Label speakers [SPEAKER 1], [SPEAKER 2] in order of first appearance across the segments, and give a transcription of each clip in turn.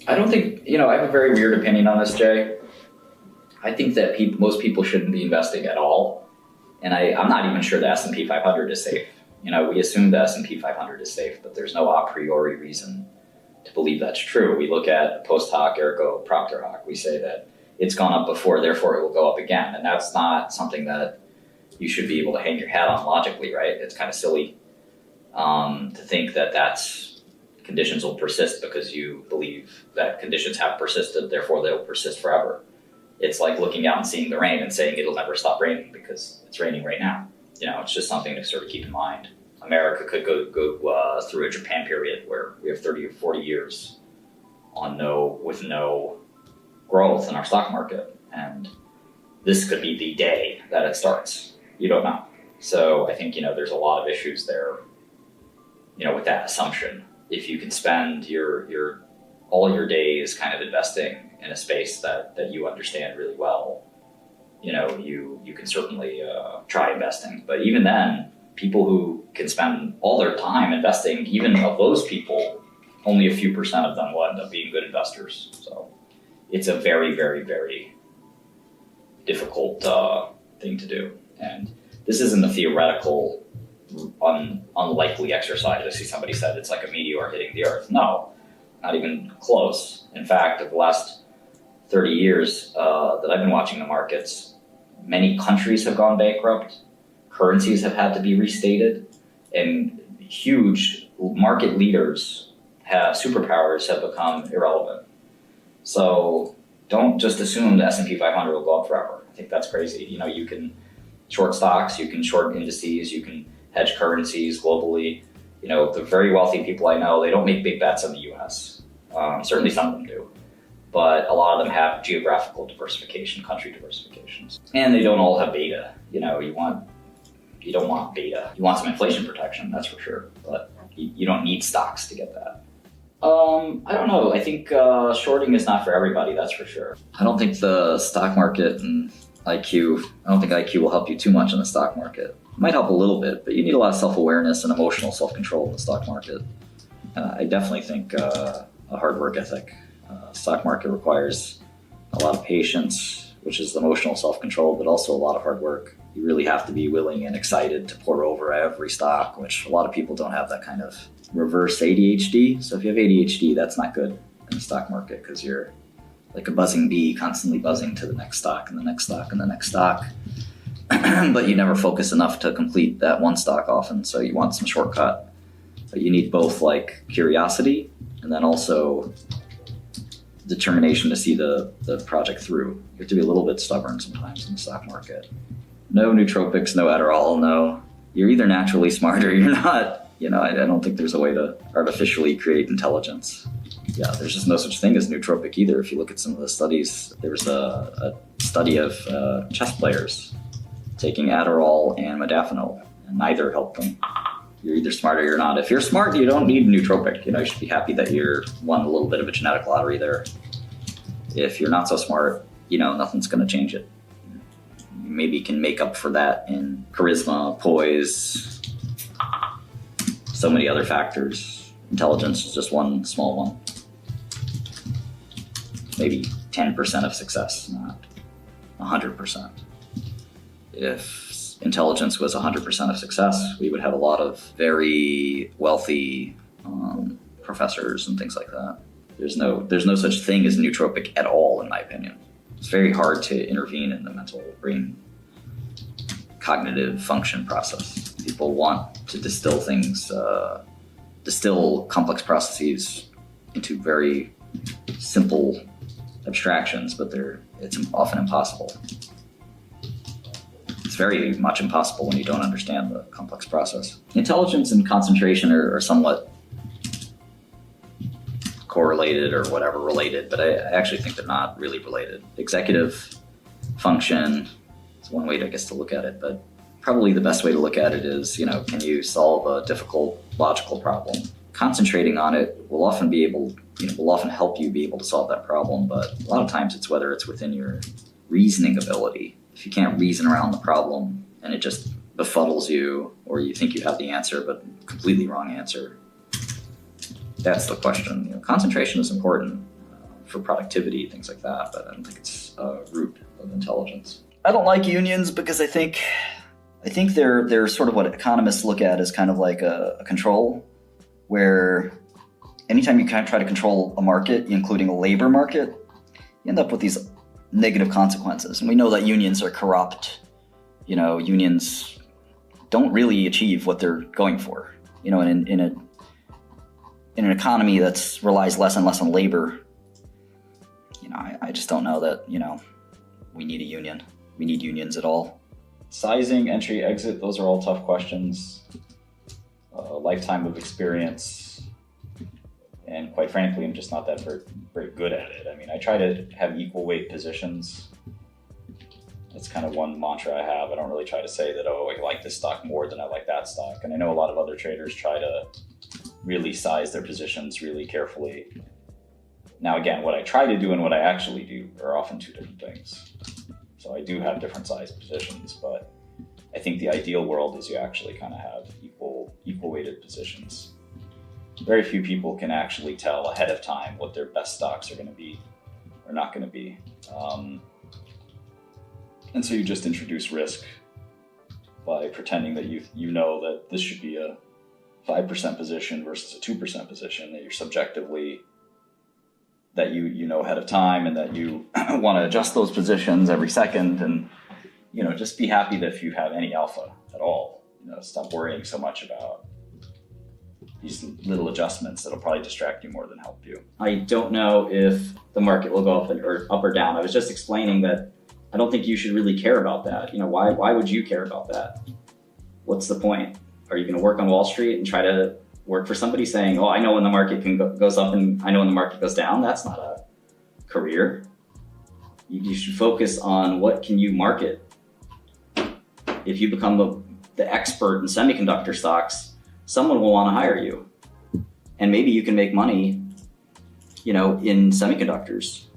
[SPEAKER 1] I don't think, I have a very weird opinion on this, Jay. I think that most people shouldn't be investing at all. And I'm not even sure the S&P 500 is safe. We assume the S&P 500 is safe, but there's no a priori reason to believe that's true. We look at post hoc, ergo propter hoc. We say that it's gone up before, therefore it will go up again. And that's not something that you should be able to hang your hat on logically, right? It's kind of silly to think that conditions will persist because you believe that conditions have persisted, therefore they'll persist forever. It's like looking out and seeing the rain and saying it'll never stop raining because it's raining right now. It's just something to sort of keep in mind. America could go through a Japan period where we have 30 or 40 years with no growth in our stock market. And this could be the day that it starts. You don't know. So I think, there's a lot of issues there, with that assumption. If you can spend all your days kind of investing in a space that you understand really well, you can certainly try investing. But even then, people who can spend all their time investing, even of those people, only a few % of them will end up being good investors. So it's a very, very, very difficult thing to do. And this isn't a theoretical, unlikely exercise. I see somebody said it's like a meteor hitting the earth. No, not even close. In fact, of the last 30 years that I've been watching the markets, many countries have gone bankrupt, currencies have had to be restated, and huge market leaders, superpowers have become irrelevant. So don't just assume the S&P 500 will go up forever. I think that's crazy. You can short stocks, you can short indices, you can hedge currencies globally. The very wealthy people I know, they don't make big bets on the US. Certainly some of them do. But a lot of them have geographical diversification, country diversifications. And they don't all have beta. You don't want beta. You want some inflation protection, that's for sure. But you don't need stocks to get that. I don't know. I think shorting is not for everybody, that's for sure. I don't think the stock market and IQ will help you too much in the stock market. It might help a little bit, but you need a lot of self-awareness and emotional self-control in the stock market. I definitely think a hard work ethic. Stock market requires a lot of patience, which is emotional self-control, but also a lot of hard work. You really have to be willing and excited to pour over every stock, which a lot of people don't have that kind of reverse ADHD. So if you have ADHD, that's not good in the stock market because you're like a buzzing bee, constantly buzzing to the next stock and the next stock and the next stock. But you never focus enough to complete that one stock often. So you want some shortcut. But you need both like curiosity and then also determination to see the project through. You have to be a little bit stubborn sometimes in the stock market. No nootropics, no Adderall, no. You're either naturally smart or you're not. I don't think there's a way to artificially create intelligence. Yeah, there's just no such thing as nootropic either. If you look at some of the studies, there was a study of chess players taking Adderall and modafinil, and neither helped them. You're either smart or you're not. If you're smart, you don't need a nootropic. You should be happy that you're won a little bit of a genetic lottery there. If you're not so smart, nothing's going to change it. You maybe can make up for that in charisma, poise, so many other factors. Intelligence is just one small one. Maybe 10% of success, not 100%. If intelligence was 100% of success, we would have a lot of very wealthy professors and things like that. There's no such thing as nootropic at all, in my opinion. It's very hard to intervene in the mental brain cognitive function process. People want to distill complex processes into very simple abstractions, but it's often impossible. It's very much impossible when you don't understand the complex process. Intelligence and concentration are somewhat correlated or whatever related, but I actually think they're not really related. Executive function is one way, I guess, to look at it, but probably the best way to look at it is, can you solve a difficult logical problem? Concentrating on it will often help you be able to solve that problem, but a lot of times it's whether it's within your reasoning ability. If you can't reason around the problem and it just befuddles you, or you think you have the answer but completely wrong answer, that's the question. Concentration is important. for productivity, things like that, but I don't think it's a root of intelligence.
[SPEAKER 2] I don't like unions because I think they're sort of what economists look at as kind of like a control, where anytime you kind of try to control a market, including a labor market, you end up with these negative consequences. And we know that unions are corrupt. Unions don't really achieve what they're going for. In an economy that relies less and less on labor, I just don't know that, we need a union. We need unions at all.
[SPEAKER 1] Sizing, entry, exit, those are all tough questions. Lifetime of experience. And quite frankly, I'm just not that very good at it. I mean, I try to have equal weight positions. That's kind of one mantra I have. I don't really try to say that, I like this stock more than I like that stock. And I know a lot of other traders try to really size their positions really carefully. Now, again, what I try to do and what I actually do are often two different things. So I do have different size positions, but I think the ideal world is you actually kind of have equal weighted positions. Very few people can actually tell ahead of time what their best stocks are going to be or not going to be. And so you just introduce risk by pretending that you know that this should be a 5% position versus a 2% position, that you're subjectively, that you know ahead of time, and that you want to adjust those positions every second, and just be happy that if you have any alpha at all. Stop worrying so much about these little adjustments that'll probably distract you more than help you. I don't know if the market will go up or down. I was just explaining that I don't think you should really care about that. Why would you care about that? What's the point? Are you going to work on Wall Street and try to work for somebody saying, I know when the market goes up and I know when the market goes down? That's not a career. You should focus on what can you market. If you become the expert in semiconductor stocks, someone will want to hire you. And maybe you can make money, in semiconductors.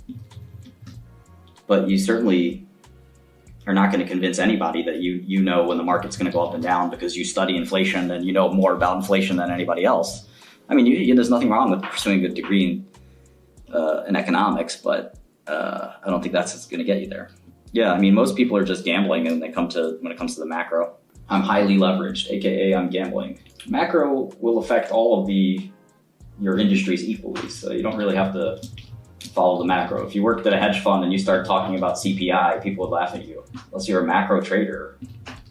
[SPEAKER 1] But you certainly are not going to convince anybody that you know when the market's going to go up and down because you study inflation and you know more about inflation than anybody else. I mean, there's nothing wrong with pursuing a degree in economics, but I don't think that's what's going to get you there. Yeah, I mean, most people are just gambling when it comes to the macro. I'm highly leveraged, aka I'm gambling. Macro will affect all of your industries equally, so you don't really have to follow the macro. If you worked at a hedge fund and you start talking about CPI, people would laugh at you. Unless you're a macro trader,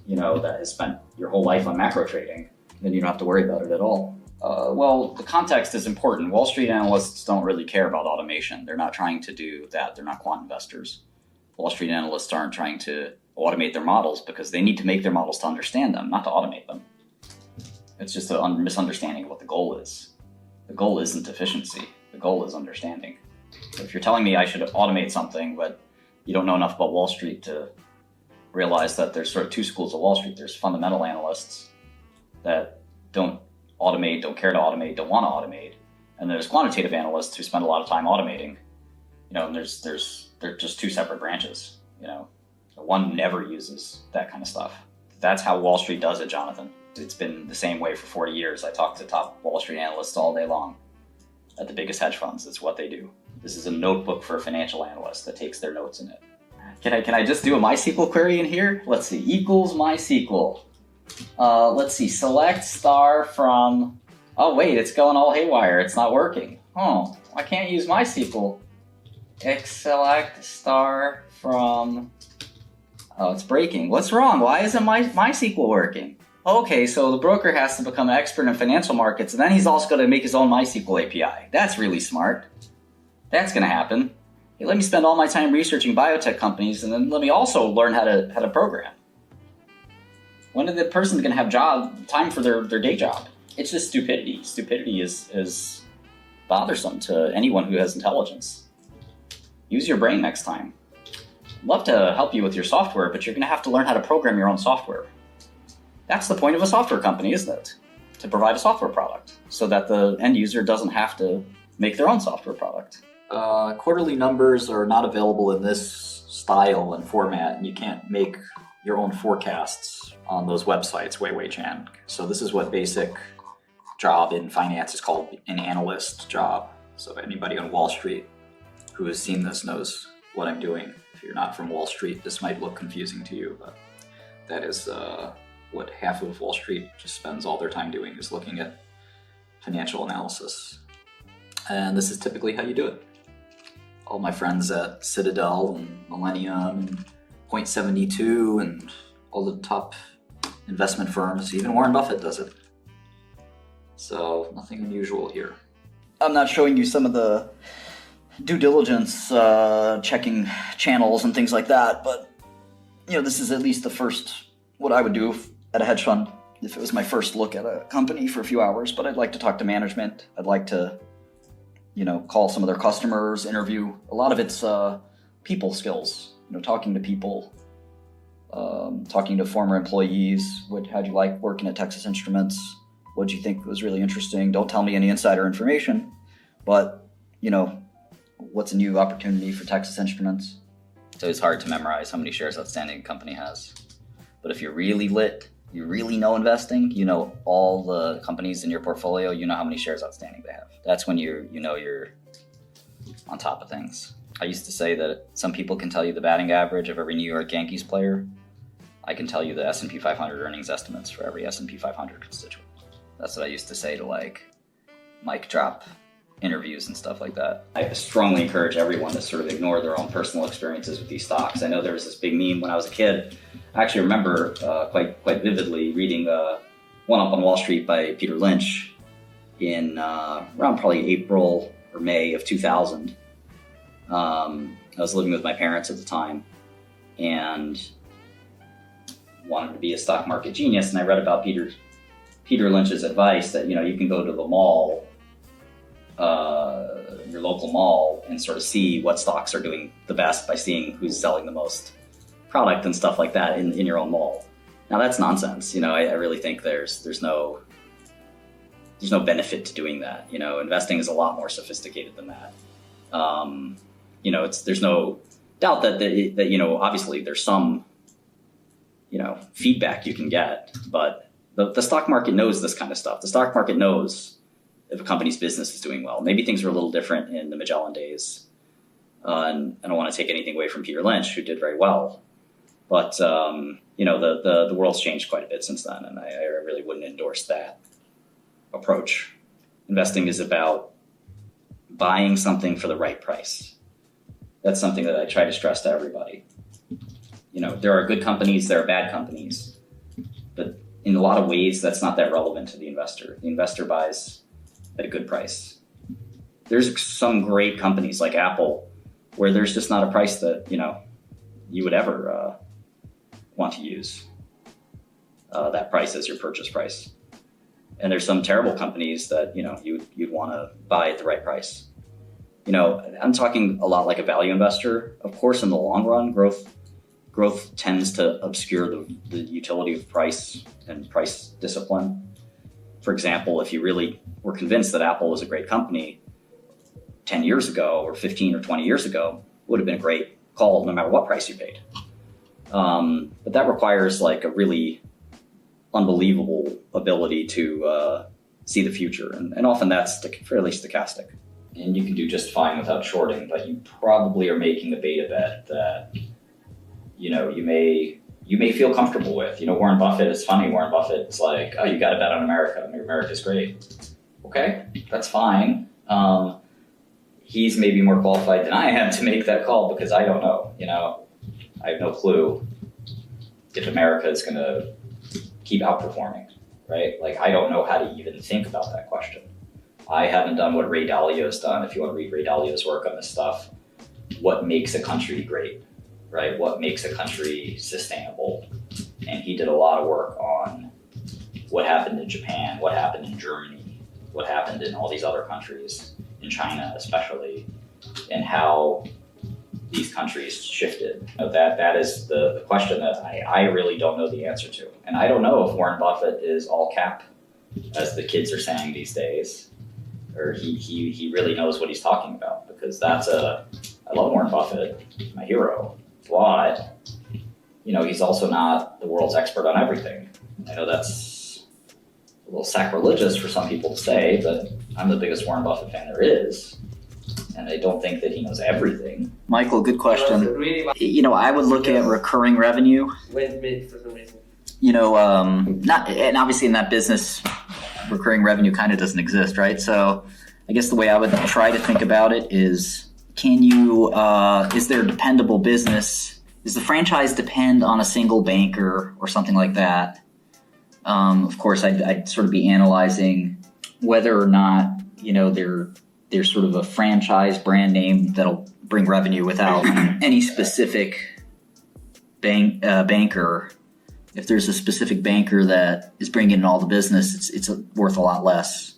[SPEAKER 1] that has spent your whole life on macro trading, then you don't have to worry about it at all. Well, the context is important. Wall Street analysts don't really care about automation. They're not trying to do that. They're not quant investors. Wall Street analysts aren't trying to automate their models because they need to make their models to understand them, not to automate them. It's just a misunderstanding of what the goal is. The goal isn't efficiency. The goal is understanding. So if you're telling me I should automate something, but you don't know enough about Wall Street to realize that there's sort of two schools of Wall Street. There's fundamental analysts that don't automate, don't care to automate, don't want to automate. And there's quantitative analysts who spend a lot of time automating. And they're just two separate branches. One never uses that kind of stuff. That's how Wall Street does it, Jonathan. It's been the same way for 40 years. I talk to top Wall Street analysts all day long at the biggest hedge funds. It's what they do. This is a notebook for a financial analyst that takes their notes in it. Can I just do a MySQL query in here? Let's see, equals MySQL. Let's see, select star from, oh wait, it's going all haywire. It's not working. Oh, I can't use MySQL. Select star from, oh, it's breaking. What's wrong? Why isn't MySQL working? Okay, so the broker has to become an expert in financial markets, and then he's also going to make his own MySQL API. That's really smart. That's going to happen. Hey, let me spend all my time researching biotech companies, and then let me also learn how to program. When is the person going to have time for their day job? It's just stupidity. Stupidity is bothersome to anyone who has intelligence. Use your brain next time. I'd love to help you with your software, but you're going to have to learn how to program your own software. That's the point of a software company, isn't it? To provide a software product so that the end user doesn't have to make their own software product. Quarterly numbers are not available in this style and format, and you can't make your own forecasts on those websites, Weiwei-Chan. So this is what basic job in finance is called, an analyst job. So anybody on Wall Street who has seen this knows what I'm doing. If you're not from Wall Street, this might look confusing to you, but that is what half of Wall Street just spends all their time doing, is looking at financial analysis. And this is typically how you do it. All my friends at Citadel and Millennium and Point72 and all the top investment firms, even Warren Buffett does it. So nothing unusual here.
[SPEAKER 2] I'm not showing you some of the due diligence checking channels and things like that, but this is at least the first, what I would do at a hedge fund if it was my first look at a company for a few hours. But I'd like to talk to management. I'd like to call some of their customers, interview. A lot of it's people skills, talking to people, talking to former employees. How'd you like working at Texas Instruments? What'd you think was really interesting? Don't tell me any insider information, but what's a new opportunity for Texas Instruments? So it's hard to memorize how many shares outstanding a company has. But if you're really lit, you really know investing, all the companies in your portfolio, how many shares outstanding they have. That's when you're on top of things. I used to say that some people can tell you the batting average of every New York Yankees player. I can tell you the S&P 500 earnings estimates for every S&P 500 constituent. That's what I used to say to mic drop interviews and stuff like that. I strongly encourage everyone to sort of ignore their own personal experiences with these stocks. I know there was this big meme when I was a kid. I actually remember quite vividly reading One Up on Wall Street by Peter Lynch in around probably April or May of 2000. I was living with my parents at the time and wanted to be a stock market genius, and I read about Peter Lynch's advice that you can go to the mall, your local mall, and sort of see what stocks are doing the best by seeing who's selling the most product and stuff like that in your own mall. Now that's nonsense. I really think there's no benefit to doing that. Investing is a lot more sophisticated than that. There's no doubt that obviously there's some feedback you can get, but the stock market knows this kind of stuff. The stock market knows if a company's business is doing well. Maybe things were a little different in the Magellan days. And I don't want to take anything away from Peter Lynch, who did very well. But, the world's changed quite a bit since then, and I really wouldn't endorse that approach. Investing is about buying something for the right price. That's something that I try to stress to everybody. There are good companies, there are bad companies, but in a lot of ways, that's not that relevant to the investor. The investor buys at a good price. There's some great companies like Apple where there's just not a price that, you would ever want to use that price as your purchase price. And there's some terrible companies that, you'd want to buy at the right price. I'm talking a lot like a value investor. Of course, in the long run, growth tends to obscure the utility of price and price discipline. For example, if you really were convinced that Apple was a great company 10 years ago or 15 or 20 years ago, it would have been a great call no matter what price you paid. But that requires a really unbelievable ability to see the future. And often that's fairly stochastic. And you can do just fine without shorting, but you probably are making a beta bet that you may feel comfortable with. Warren Buffett, it's funny, Warren Buffett's like, oh, you got to bet on America. America's great. Okay, that's fine. He's maybe more qualified than I am to make that call because I don't know. I have no clue if America is going to keep outperforming, right? I don't know how to even think about that question. I haven't done what Ray Dalio's done. If you want to read Ray Dalio's work on this stuff, what makes a country great? Right? What makes a country sustainable? And he did a lot of work on what happened in Japan, what happened in Germany, what happened in all these other countries, in China especially, and how these countries shifted. That is the question that I really don't know the answer to. And I don't know if Warren Buffett is all cap, as the kids are saying these days, or he really knows what he's talking about, because I love Warren Buffett, my hero. But, he's also not the world's expert on everything. I know that's a little sacrilegious for some people to say, but I'm the biggest Warren Buffett fan there is.
[SPEAKER 1] and I don't think that he knows everything.
[SPEAKER 2] Michael, good question. I would look at recurring revenue. Not, and obviously in that business, recurring revenue kind of doesn't exist, right? So I guess the way I would try to think about it is, is there a dependable business? Does the franchise depend on a single banker or something like that? Of course, I'd sort of be analyzing whether or not, there's sort of a franchise brand name that'll bring revenue without any specific banker. If there's a specific banker that is bringing in all the business, it's worth a lot less.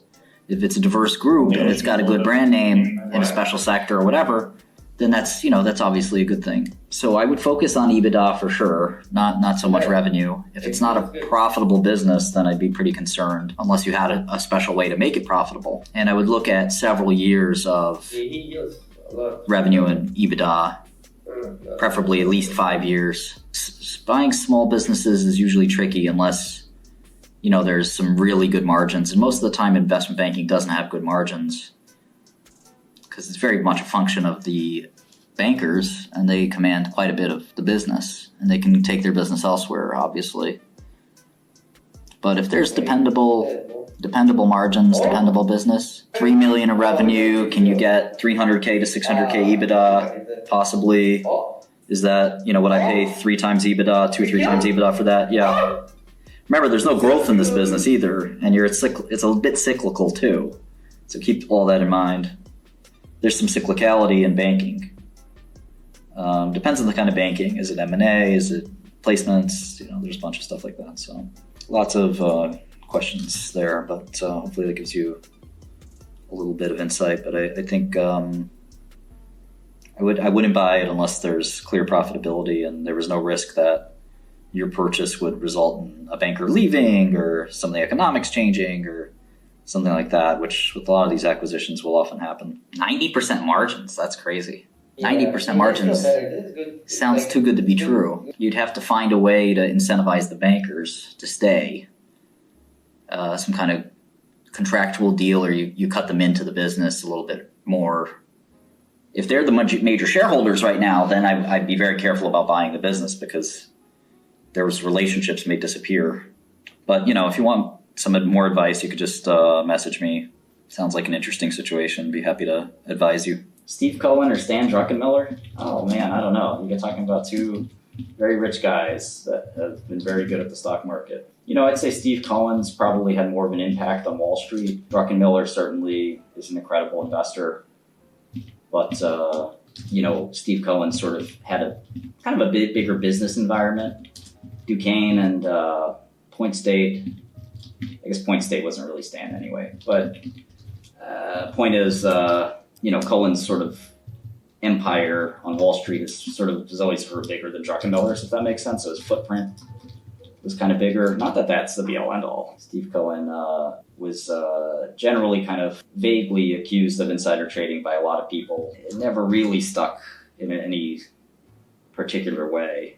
[SPEAKER 2] If it's a diverse group and it's got a good brand name in a special sector or whatever, then that's obviously a good thing. So I would focus on EBITDA for sure, not so much revenue. If it's not a profitable business, then I'd be pretty concerned, unless you had a special way to make it profitable. And I would look at several years of revenue and EBITDA, preferably at least 5 years. Buying small businesses is usually tricky unless, there's some really good margins. And most of the time, investment banking doesn't have good margins, because it's very much a function of the bankers, and they command quite a bit of the business, and they can take their business elsewhere, obviously. But if there's dependable margins, dependable business, 3 million in revenue, can you get 300K to 600K EBITDA? Possibly. Is that, would I pay 3 times EBITDA, 2-3 times EBITDA for that? Yeah. Remember, there's no growth in this business either, and it's a bit cyclical too. So keep all that in mind. There's some cyclicality in banking. Depends on the kind of banking. Is it M&A? Is it placements? There's a bunch of stuff like that. So lots of questions there, but hopefully that gives you a little bit of insight. But I think I wouldn't buy it unless there's clear profitability and there was no risk that your purchase would result in a banker leaving or some of the economics changing or something like that, which with a lot of these acquisitions will often happen. 90% margins, that's crazy. 90% margins sounds too good to be true. You'd have to find a way to incentivize the bankers to stay. Some kind of contractual deal, or you cut them into the business a little bit more. If they're the major shareholders right now, then I'd be very careful about buying the business, because those relationships may disappear. But, if you want some more advice, you could just message me. Sounds like an interesting situation. Be happy to advise you. Steve Cohen or Stan Druckenmiller? Oh man, I don't know. You're talking about two very rich guys that have been very good at the stock market. I'd say Steve Cohen's probably had more of an impact on Wall Street. Druckenmiller certainly is an incredible investor. But, Steve Cohen sort of had a kind of a bigger business environment. Duquesne and Point State. I guess Point State wasn't really Stan anyway. But point is, Cohen's sort of empire on Wall Street is always sort of bigger than Druckenmiller's, if that makes sense. So his footprint was kind of bigger. Not that that's the be-all end-all. Steve Cohen was generally kind of vaguely accused of insider trading by a lot of people. It never really stuck in any particular way.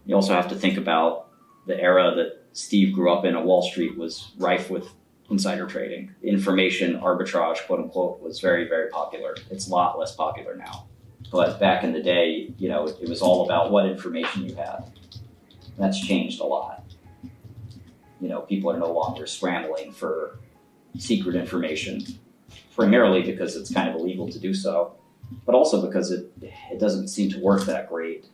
[SPEAKER 2] You also have to think about the era that Steve grew up in. Wall Street was rife with insider trading. Information arbitrage, quote unquote, was very, very popular. It's a lot less popular now. But back in the day, it was all about what information you had. That's changed a lot. People are no longer scrambling for secret information, primarily because it's kind of illegal to do so, but also because it doesn't seem to work that great.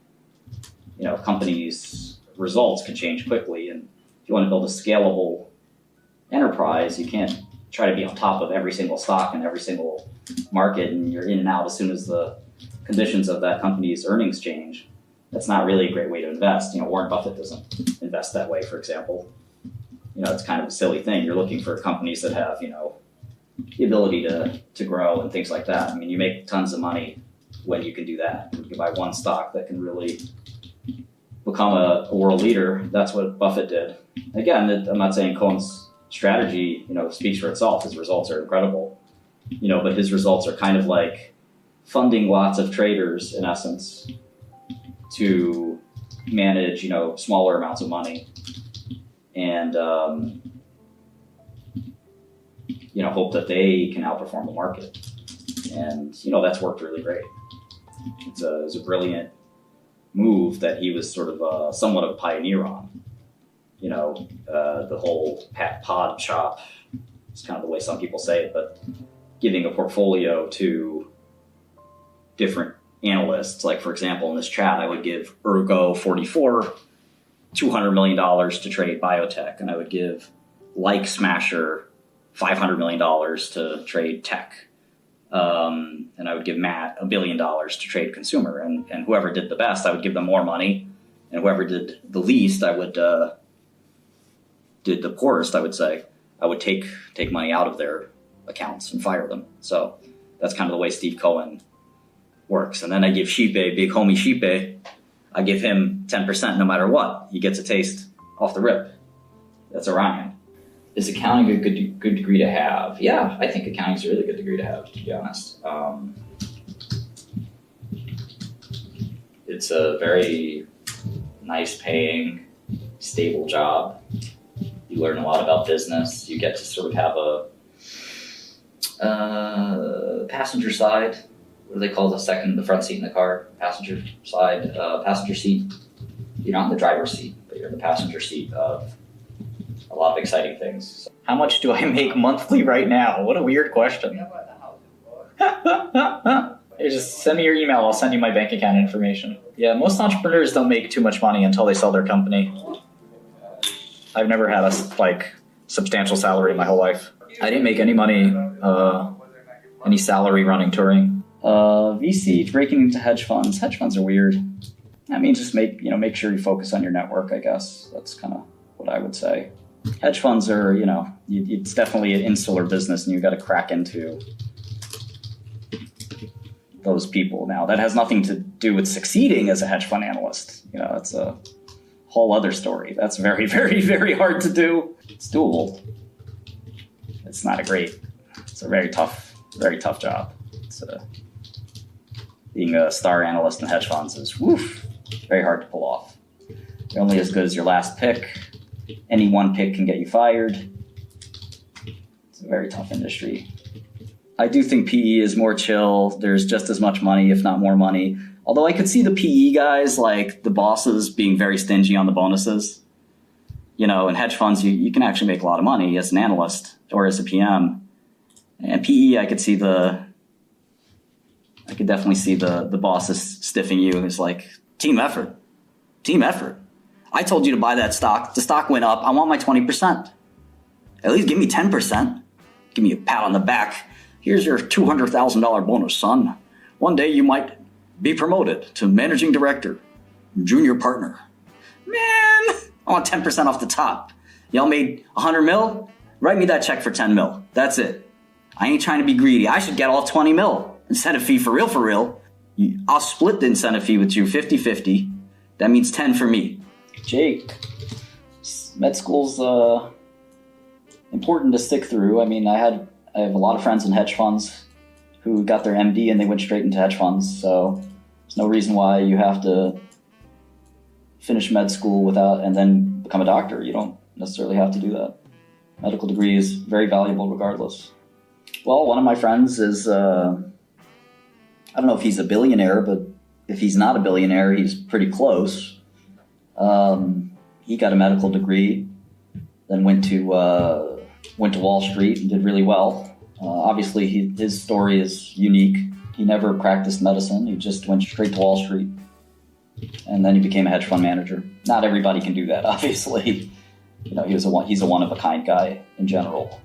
[SPEAKER 2] Companies' results can change quickly, and if you want to build a scalable enterprise, you can't try to be on top of every single stock and every single market, and you're in and out as soon as the conditions of that company's earnings change. That's not really a great way to invest. Warren Buffett doesn't invest that way, for example. It's kind of a silly thing. You're looking for companies that have, the ability to grow and things like that. I mean, you make tons of money when you can do that. You can buy one stock that can really become a world leader. That's what Buffett did. Again, I'm not saying Cohen's strategy, speaks for itself. His results are incredible, but his results are kind of like funding lots of traders, in essence, to manage, smaller amounts of money and, hope that they can outperform the market.
[SPEAKER 3] And, that's worked really great. It's a brilliant move that he was sort of somewhat of a pioneer on. The whole pod shop is kind of the way some people say it, but giving a portfolio to different analysts, like for example, in this chat, I would give Ergo44 $200 million to trade biotech, and I would give Like Smasher $500 million to trade tech. And I would give Matt $1 billion to trade consumer, and whoever did the best, I would give them more money, and whoever did the least, I would did the poorest, I would say, I would take money out of their accounts and fire them. So that's kind of the way Steve Cohen works. And then I give Sheepe, big homie Sheepe, I give him 10% no matter what. He gets a taste off the rip. That's Orion.
[SPEAKER 1] Is accounting a good degree to have? Yeah, I think accounting is a really good degree to have, to be honest. It's a very nice paying, stable job. You learn a lot about business. You get to sort of have a passenger side. What do they call the front seat in the car? Passenger side, passenger seat. You're not in the driver's seat, but you're in the passenger seat of a lot of exciting things.
[SPEAKER 4] How much do I make monthly right now? What a weird question. You just send me your email. I'll send you my bank account information. Yeah, most entrepreneurs don't make too much money until they sell their company. I've never had a substantial salary in my whole life. I didn't make any money, any salary running touring.
[SPEAKER 3] VC, breaking into hedge funds. Hedge funds are weird. I mean, just make sure you focus on your network, I guess. That's kind of what I would say. Hedge funds are, it's definitely an insular business, and you've got to crack into those people. Now, that has nothing to do with succeeding as a hedge fund analyst. It's a whole other story. That's very, very, very hard to do. It's doable. It's a very tough job. Being a star analyst in hedge funds is very hard to pull off. You're only as good as your last pick. Any one pick can get you fired. It's a very tough industry. I do think PE is more chill. There's just as much money, if not more money. Although I could see the PE guys, like the bosses, being very stingy on the bonuses. In hedge funds, you can actually make a lot of money as an analyst or as a PM. And PE, I could definitely see the bosses stiffing you. It's like, team effort. I told you to buy that stock. The stock went up. I want my 20%. At least give me 10%. Give me a pat on the back. Here's your $200,000 bonus, son. One day you might be promoted to managing director, junior partner. Man, I want 10% off the top. Y'all made 100 mil? Write me that check for 10 mil. That's it. I ain't trying to be greedy. I should get all 20 mil. Incentive fee for real. I'll split the incentive fee with you 50-50. That means 10 for me. Jake, med school's important to stick through. I mean, I have a lot of friends in hedge funds who got their MD and they went straight into hedge funds. So there's no reason why you have to finish med school and then become a doctor. You don't necessarily have to do that. Medical degree is very valuable regardless. Well, one of my friends is, I don't know if he's a billionaire, but if he's not a billionaire, he's pretty close. He got a medical degree, then went to Wall Street and did really well. Obviously, his story is unique. He never practiced medicine. He just went straight to Wall Street, and then he became a hedge fund manager. Not everybody can do that, obviously. He's a one-of-a-kind guy in general.